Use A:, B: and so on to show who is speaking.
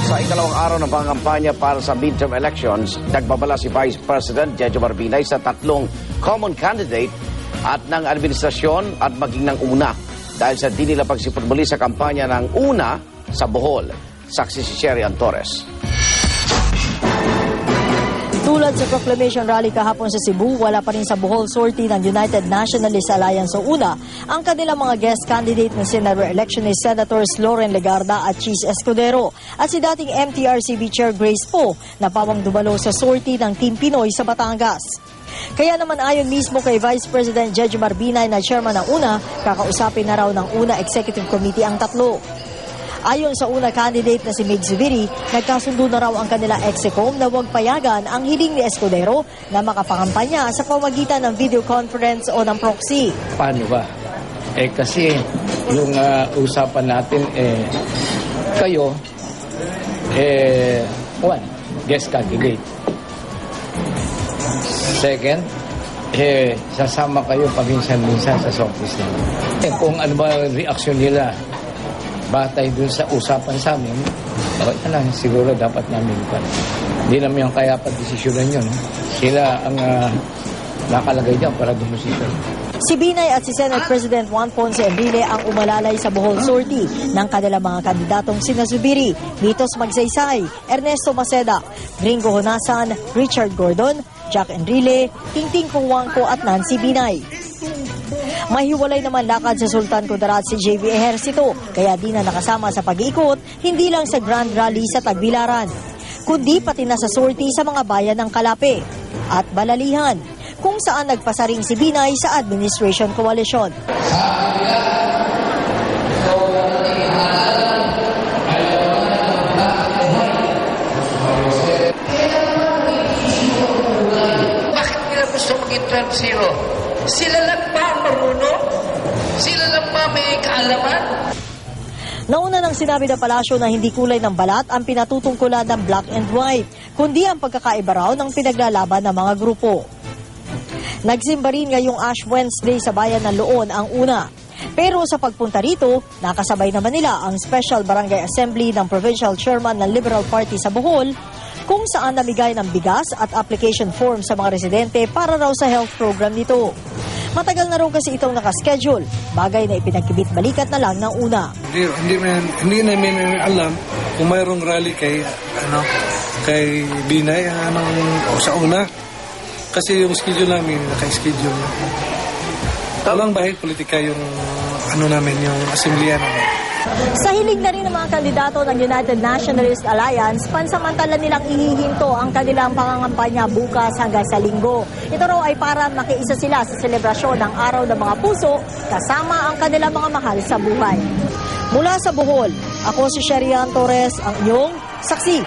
A: Sa ikalawang araw ng pangampanya para sa midterm elections, nagbabala si Vice President Jejomar Binay sa tatlong common candidate at ng administrasyon at maging ng una dahil sa di nila pagsipot muli sa kampanya ng una sa Bohol. Saksi si Sherian Torres.
B: Tulad sa proclamation rally kahapon sa Cebu, wala pa rin sa Bohol sortie ng United Nationalist Alliance o UNA ang kanilang mga guest candidate na senator election ni Senators Loren Legarda at Chis Escudero at si dating MTRCB Chair Grace Poe na pawang dumalo sa sortie ng Team Pinoy sa Batangas. Kaya naman ayon mismo kay Vice President Jejomar Binay na chairman ng UNA, kakausapin na raw ng UNA Executive Committee ang tatlo. Ayon sa una candidate na si Mig Zubiri, nagkasundo na raw ang kanila Execom na huwag payagan ang hiling ni Escudero na makapangampanya sa pamagitan ng video conference o ng proxy.
C: Paano ba? Kasi yung usapan natin, kayo, one, guest candidate. Second, sasama kayo paminsan-minsan sa showcase nila. Kung ano ba reaksyon nila, batay dun sa usapan sa amin, okay na lang, siguro dapat namin pa. Hindi namin yung kaya pag-desisyonan yun. Sila ang nakalagay dyan para dumusisyon.
B: Si Binay at si Senate President Juan Ponce Enrile ang umalalay sa Bohol sortie ng kanilang mga kandidatong sina Zubiri, Mitos Magsaysay, Ernesto Maceda, Gringo Honasan, Richard Gordon, Jack Enrile, Tingting Pungwangko at Nancy Binay. Mahiwalay naman lakad sa Sultan Kudarat si JV Ejercito, kaya di na nakasama sa pag-iikot, hindi lang sa Grand Rally sa Tagbilaran, kundi pati na sa sortie sa mga bayan ng Kalape at Balalihan, kung saan nagpasaring si Binay sa Administration Coalition.
D: Bakit nila gusto maging 12-0? Sila lang ba ang marunong? Sila lang ba may kaalaman?
B: Nauna nang sinabi ng palasyo na hindi kulay ng balat ang pinatutungkulan ng black and white, kundi ang pagkakaiba raw ng pinaglalaban ng mga grupo. Nagsimba rin ngayong Ash Wednesday sa bayan ng Loon ang una. Pero sa pagpunta rito, nakasabay naman nila ang Special Barangay Assembly ng Provincial Chairman ng Liberal Party sa Bohol, kung saan namigay ng bigas at application form sa mga residente para raw sa health program nito. Matagal na raw kasi itong nakaschedule, bagay na ipinagkibit balikat na lang ng una.
E: Hindi namin alam kung mayroong rally kay Binay sa una. Kasi yung schedule namin, naka-schedule. Talang bahit politika yung yung assemblea namin.
B: Sa hiling na rin ng mga kandidato ng United Nationalist Alliance, pansamantala nilang ihihinto ang kanilang pangangampanya bukas hanggang sa Linggo. Ito raw ay para makiisa sila sa selebrasyon ng Araw ng Mga Puso kasama ang kanilang mga mahal sa buhay. Mula sa Bohol, ako si Sherian Torres, ang inyong saksi.